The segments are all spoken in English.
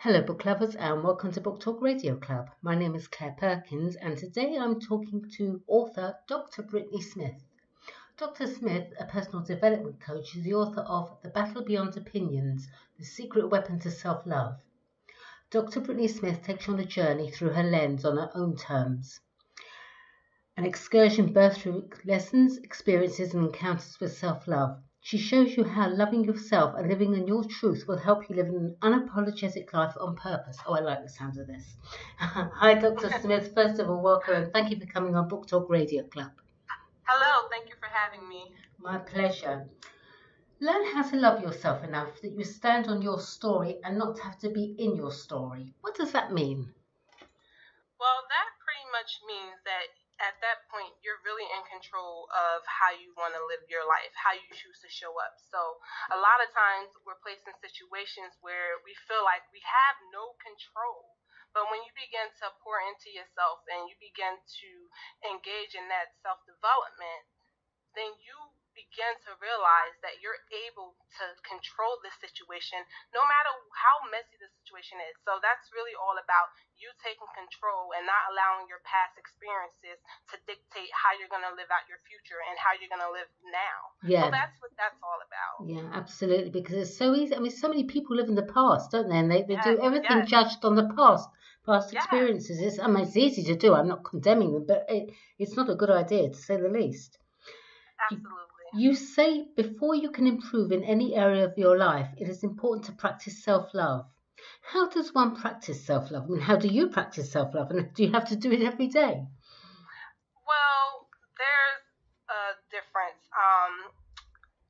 Hello, book lovers, and welcome to Book Talk Radio Club. My name is Claire Perkins, and today I'm talking to author Dr. Britney Smith. Dr. Smith, a personal development coach, is the author of The Battle Beyond Opinions, The Secret Weapon to Self-Love. Dr. Britney Smith takes you on a journey through her lens on her own terms. An excursion birthed through lessons, experiences, and encounters with self-love. She shows you how loving yourself and living in your truth will help you live an unapologetic life on purpose. Oh, I like the sound of this. Hi, Dr. Smith. First of all, welcome and thank you for coming on Book Talk Radio Club. Hello, thank you for having me. My pleasure. Learn how to love yourself enough that you stand on your story and not have to be in your story. What does that mean? Well, that pretty much means that at that point, you're really in control of how you want to live your life, how you choose to show up. So a lot of times we're placed in situations where we feel like we have no control. But when you begin to pour into yourself and you begin to engage in that self-development, then you begin to realize that you're able to control this situation no matter how messy the situation is. So that's really all about you taking control and not allowing your past experiences to dictate how you're going to live out your future and how you're going to live now. Yeah. So that's what that's all about. Yeah, absolutely, because it's so easy. I mean, so many people live in the past, don't they? And they do everything judged on the past experiences. It's easy to do. I'm not condemning them, but it's not a good idea, to say the least. Absolutely. You say before you can improve in any area of your life, it is important to practice self-love. How does one practice self-love? I mean, how do you practice self-love? And do you have to do it every day? Well, there's a difference.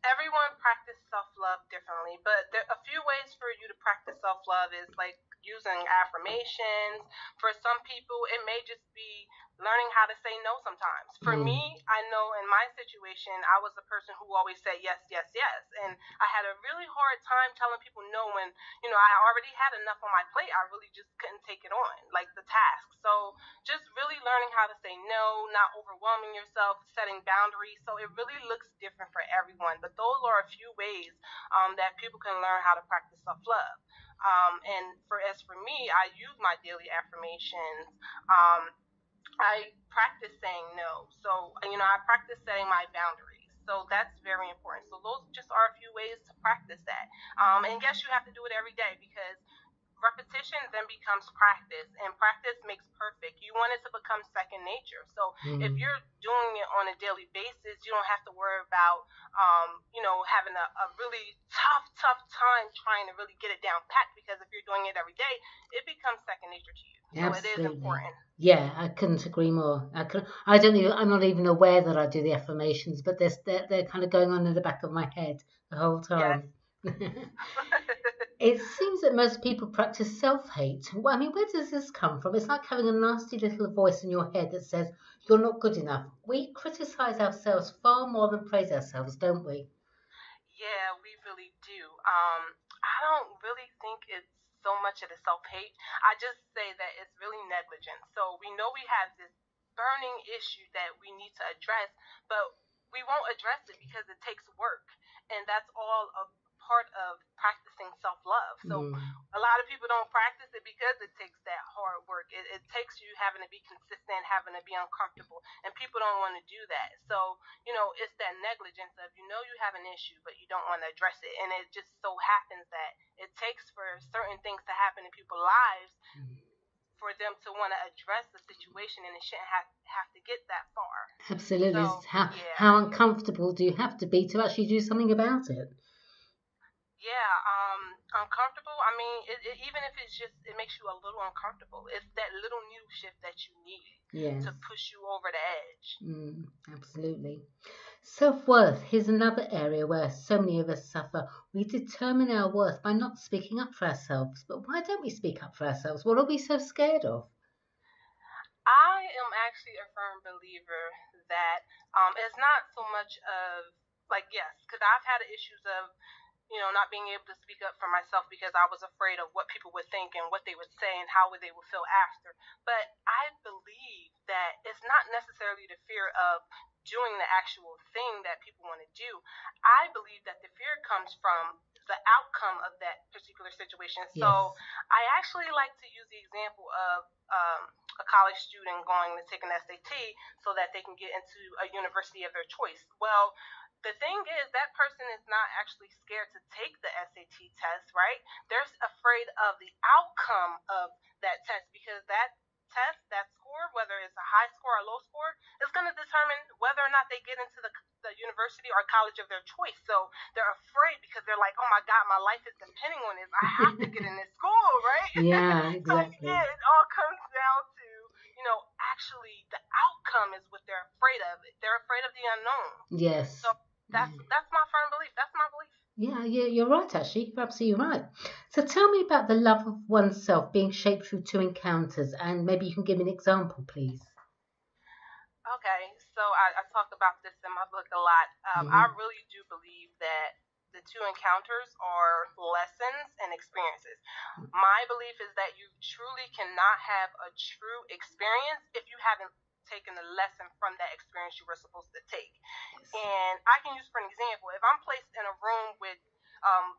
Everyone practices self-love differently, but a few ways for you to practice self-love is like using affirmations. For some people, it may just be learning how to say no sometimes. For me, I know in my situation, I was the person who always said yes, yes, yes. And I had a really hard time telling people no when, I already had enough on my plate. I really just couldn't take it on, like the task. So just really learning how to say no, not overwhelming yourself, setting boundaries. So it really looks different for everyone. But those are a few ways that people can learn how to practice self-love. And as for me, I use my daily affirmations. I practice saying no. So, I practice setting my boundaries. So that's very important. So those just are a few ways to practice that. And yes, you have to do it every day because repetition then becomes practice, and practice makes perfect. You want it to become second nature. So if you're doing it on a daily basis, you don't have to worry about, having a really tough time trying to really get it down pat, because if you're doing it every day, it becomes second nature to you. So Absolutely. It is important. Yeah, I couldn't agree more. I'm not even aware that I do the affirmations, but they're kind of going on in the back of my head the whole time. Yes. It seems that most people practice self-hate. Well, I mean, where does this come from? It's like having a nasty little voice in your head that says, you're not good enough. We criticize ourselves far more than praise ourselves, don't we? Yeah, we really do. I don't really think it's so much of the self-hate. I just say that it's really negligence. So we know we have this burning issue that we need to address, but we won't address it because it takes work. And that's all a part of practicing self-love. So a lot of people don't practice it because it takes that hard work. It takes you having to be consistent, having to be uncomfortable, and people don't want to do that. So, it's that negligence of, you have an issue, but you don't want to address it. And it just so happens that it takes for certain things to happen in people's lives for them to want to address the situation, and it shouldn't have to get that far. Absolutely. So, how uncomfortable do you have to be to actually do something about it? Yeah, uncomfortable. I mean, even if it makes you a little uncomfortable, it's that little new shift that you need to push you over the edge. Absolutely. Self-worth. Here's another area where so many of us suffer. We determine our worth by not speaking up for ourselves. But why don't we speak up for ourselves? What are we so scared of? I am actually a firm believer that it's not so much of, because I've had issues of, not being able to speak up for myself because I was afraid of what people would think and what they would say and how they would feel after. But I believe that it's not necessarily the fear of doing the actual thing that people want to do. I believe that the fear comes from the outcome of that particular situation. Yes. So I actually like to use the example of a college student going to take an SAT so that they can get into a university of their choice. Well, the thing is, that person is not actually scared to take the SAT test, right? They're afraid of the outcome of that test, because that test, that score, whether it's a high score or low score, is going to determine whether or not they get into the university or college of their choice. So they're afraid because they're like, oh my God, my life is depending on this. I have to get in this school, right? Yeah, So exactly. yeah, it all comes down to, actually the outcome is what they're afraid of. They're afraid of the unknown. Yes. So that's my firm belief. That's my belief. Yeah, you're right, actually. You're absolutely right. So tell me about the love of oneself being shaped through two encounters, and maybe you can give me an example, please. Okay, so I talk about this in my book a lot. I really do believe that the two encounters are lessons and experiences. My belief is that you truly cannot have a true experience if you haven't taken a lesson from that experience you were supposed to take. And I can use for an example, if I'm placed in a room with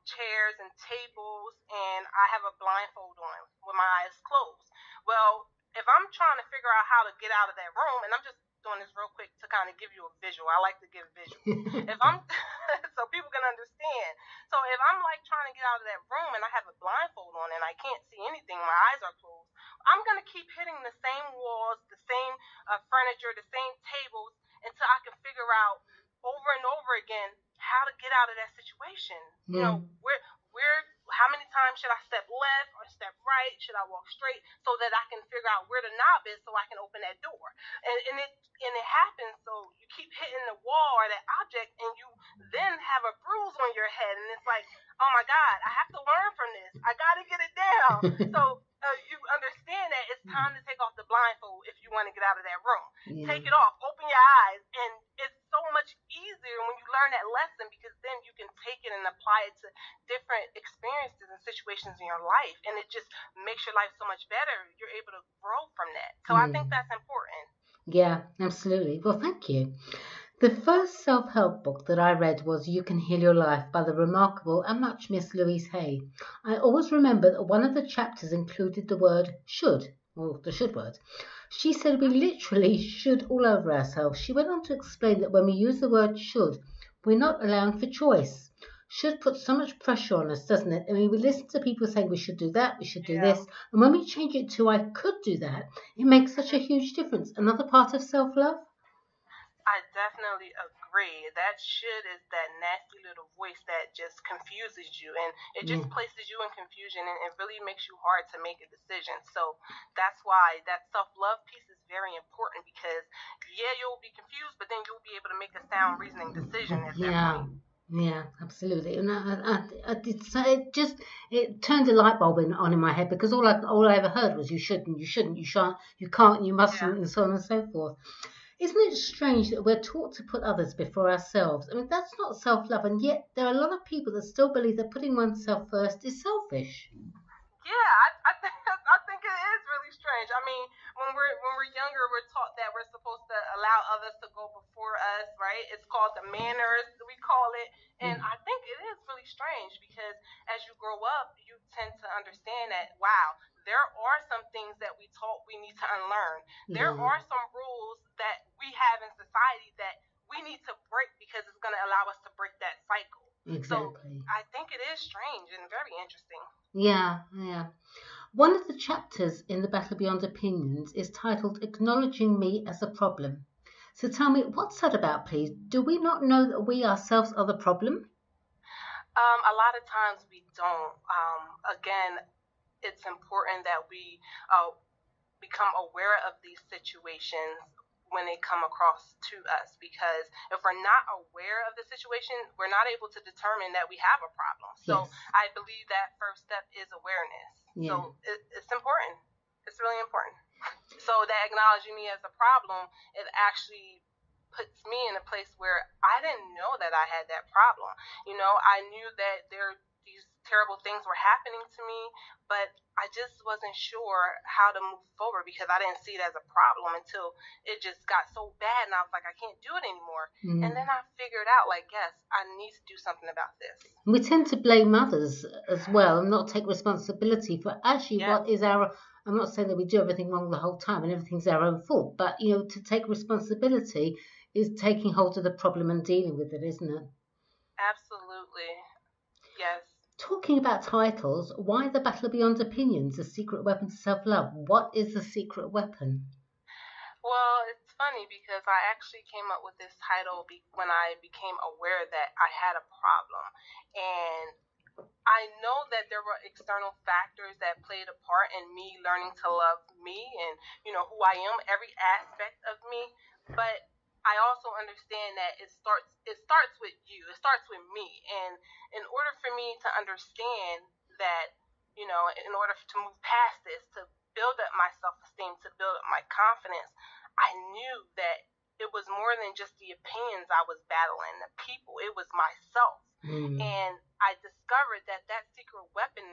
chairs and tables and I have a blindfold on with my eyes closed. Well, if I'm trying to figure out how to get out of that room, and I'm just doing this real quick to kind of give you a visual. I like to give visuals. If I'm so people can understand. So if I'm like trying to get out of that room and I have a blindfold on and I can't see anything, my eyes are closed, I'm gonna keep hitting the same walls, the same furniture, the same tables until I can figure out over and over again how to get out of that situation. Where how many times should I step left or step right? Should I walk straight so that I can figure out where the knob is so I can open that door? And it happens, so you keep hitting the wall or that object and you then have a bruise on your head, and it's like, oh my God, I have to learn from this. I gotta get it down. So you understand that it's time to take off the blindfold if you want to get out of that room. Yeah. Take it off, open your eyes, and it's so much easier when you learn that lesson, because then you can take it and apply it to different experiences and situations in your life, and it just makes your life so much better. You're able to grow from that. So I think that's important. Yeah, absolutely. Well, thank you. The first self-help book that I read was You Can Heal Your Life by the remarkable and much missed Louise Hay. I always remember that one of the chapters included the word should, or the should word. She said we literally should all over ourselves. She went on to explain that when we use the word should, we're not allowing for choice. Should put so much pressure on us, doesn't it? I mean, we listen to people saying we should do that, we should do this, and when we change it to I could do that, it makes such a huge difference. Another part of self-love. I definitely agree. That should is that nasty little voice that just confuses you, and it just places you in confusion, and it really makes you hard to make a decision. So that's why that self-love piece is very important, because you'll be confused, but then you'll be able to make a sound reasoning decision at that point. Yeah, absolutely. And it turned a light bulb on in my head, because all I ever heard was you shouldn't, you shan't, you can't, you mustn't, and so on and so forth. Isn't it strange that we're taught to put others before ourselves? I mean, that's not self-love, and yet there are a lot of people that still believe that putting oneself first is selfish. Yeah, I think it is really strange. I mean, when we're younger, we're taught that we're supposed to allow others to go before us, right? It's called the manners, we call it, and I think it is really strange, because as you grow up, you tend to understand that, wow, there are some things that we taught we need to unlearn. There are some rules that we have in society that we need to break, because it's going to allow us to break that cycle. Exactly. So I think it is strange and very interesting. Yeah. One of the chapters in The Battle Beyond Opinions is titled Acknowledging Me as a Problem. So tell me, what's that about, please? Do we not know that we ourselves are the problem? A lot of times we don't. Again, it's important that we become aware of these situations when they come across to us, because if we're not aware of the situation, we're not able to determine that we have a problem. So I believe that first step is awareness. So it's important. It's really important. So that acknowledging me as a problem, it actually puts me in a place where I didn't know that I had that problem. I knew that there are these terrible things were happening to me, but I just wasn't sure how to move forward because I didn't see it as a problem until it just got so bad, and I was like, I can't do it anymore. And then I figured out, like, yes, I need to do something about this. We tend to blame others as well and not take responsibility for actually what is our. I'm not saying that we do everything wrong the whole time and everything's our own fault, but to take responsibility is taking hold of the problem and dealing with it, isn't it? Absolutely. Yes. Talking about titles, why the battle beyond opinions, a secret weapon to self-love? What is the secret weapon? Well, it's funny because I actually came up with this title when I became aware that I had a problem. And I know that there were external factors that played a part in me learning to love me and, who I am, every aspect of me. But I also understand that it starts with you. It starts with me. And in order for me to understand that, in order to move past this, to build up my self-esteem, to build up my confidence, I knew that it was more than just the opinions I was battling, the people. It was myself. And I discovered that secret weapon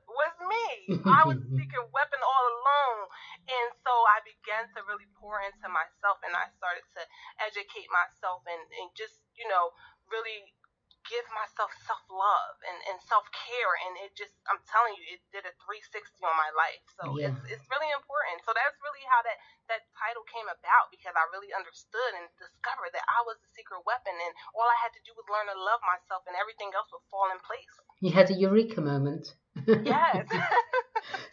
was me. I was the secret weapon all along. And so I began to really pour into myself, and I started to educate myself and just, really give myself self-love and self-care. And it just, I'm telling you, it did a 360 on my life. So it's really important. So that's really how that title came about, because I really understood and discovered that I was the secret weapon, and all I had to do was learn to love myself, and everything else would fall in place. You had a eureka moment. Yes.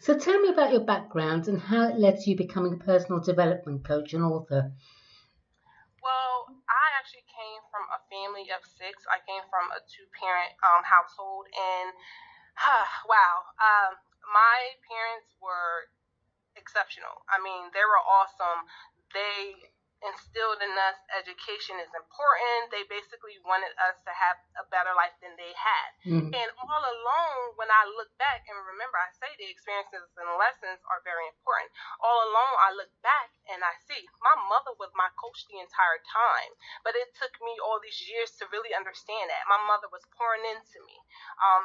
So tell me about your background and how it led to you becoming a personal development coach and author. Well, I actually came from a family of 6. I came from a 2-parent household, and wow, my parents were exceptional. I mean, they were awesome. They instilled in us education is important. They basically wanted us to have a better life than they had. And all along, when I look back and remember, I say the experiences and lessons are very important. All along, I look back and I see my mother was my coach the entire time. But it took me all these years to really understand that. My mother was pouring into me,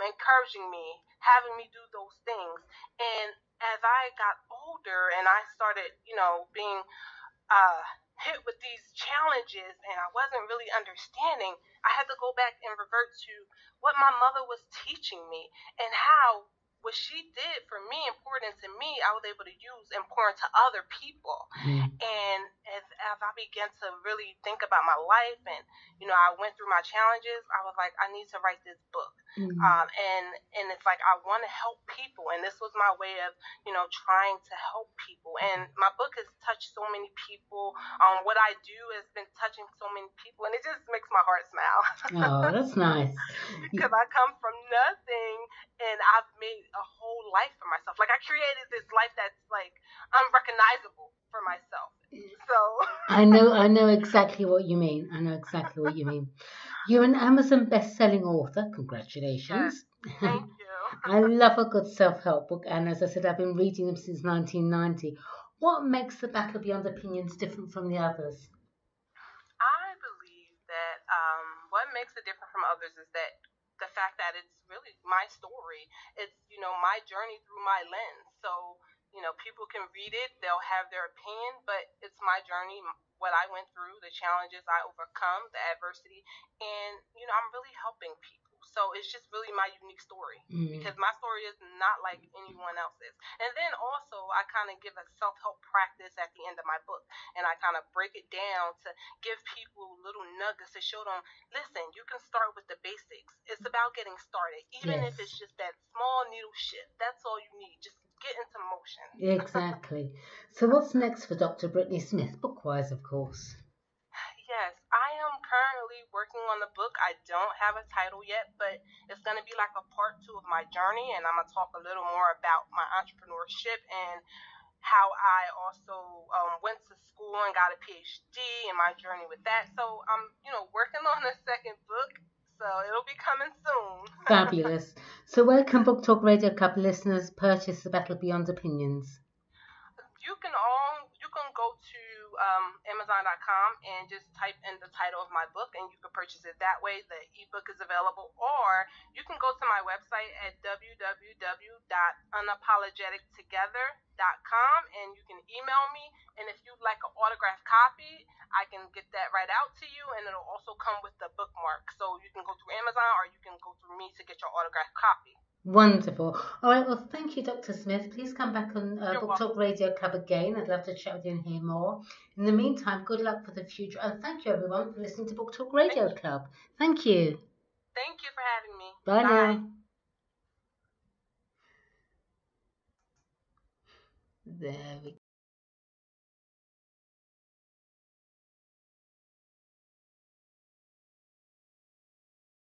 encouraging me, having me do those things. And as I got older and I started, being hit with these challenges and I wasn't really understanding, I had to go back and revert to what my mother was teaching me and how what she did for me and poured into me, I was able to use and pour into other people. And as I began to really think about my life and, I went through my challenges, I was like, I need to write this book. And it's like, I want to help people. And this was my way of, trying to help people. And my book has touched so many people. What I do has been touching so many people. And it just makes my heart smile. Oh, that's nice. Because I come from nothing and I've made a whole life for myself. Like, I created this life that's like unrecognizable for myself. So I know exactly what you mean. You're an Amazon best-selling author. Congratulations. Yes, thank you. I love a good self-help book, and as I said, I've been reading them since 1990. What makes The Battle Beyond Opinions different from the others? I believe that what makes it different from others is that the fact that it's really my story. It's, my journey through my lens. So, people can read it, they'll have their opinion, but it's my journey, what I went through, the challenges I overcome, the adversity, and, I'm really helping people. So it's just really my unique story, because my story is not like anyone else's. And then also, I kind of give a self-help practice at the end of my book, and I kind of break it down to give people little nuggets to show them, listen, you can start with the basics. It's about getting started, even if it's just that small needle shift. That's all you need. Just get into motion. Exactly. So what's next for Dr. Britney Smith, book-wise, of course? Yes, I am currently working on the book. I don't have a title yet, but it's going to be like a part 2 of my journey, and I'm going to talk a little more about my entrepreneurship and how I also went to school and got a PhD and my journey with that. So I'm, working on the second book, so it'll be coming soon. Fabulous. So where can Book Talk Radio Club listeners purchase The Battle Beyond Opinions? You can go to Amazon.com and just type in the title of my book, and you can purchase it that way. The ebook is available, or you can go to my website at www.unapologetictogether.com, and you can email me. And if you'd like an autographed copy, I can get that right out to you, and it'll also come with the bookmark. So you can go through Amazon, or you can go through me to get your autographed copy. Wonderful. All right, well, thank you, Dr. Smith. Please come back on You're Book Talk Radio Club again. I'd love to chat with you and hear more. In the meantime, good luck for the future. And thank you, everyone, for listening to Book Talk Radio Club. Thank you. Thank you for having me. Bye now. There we go.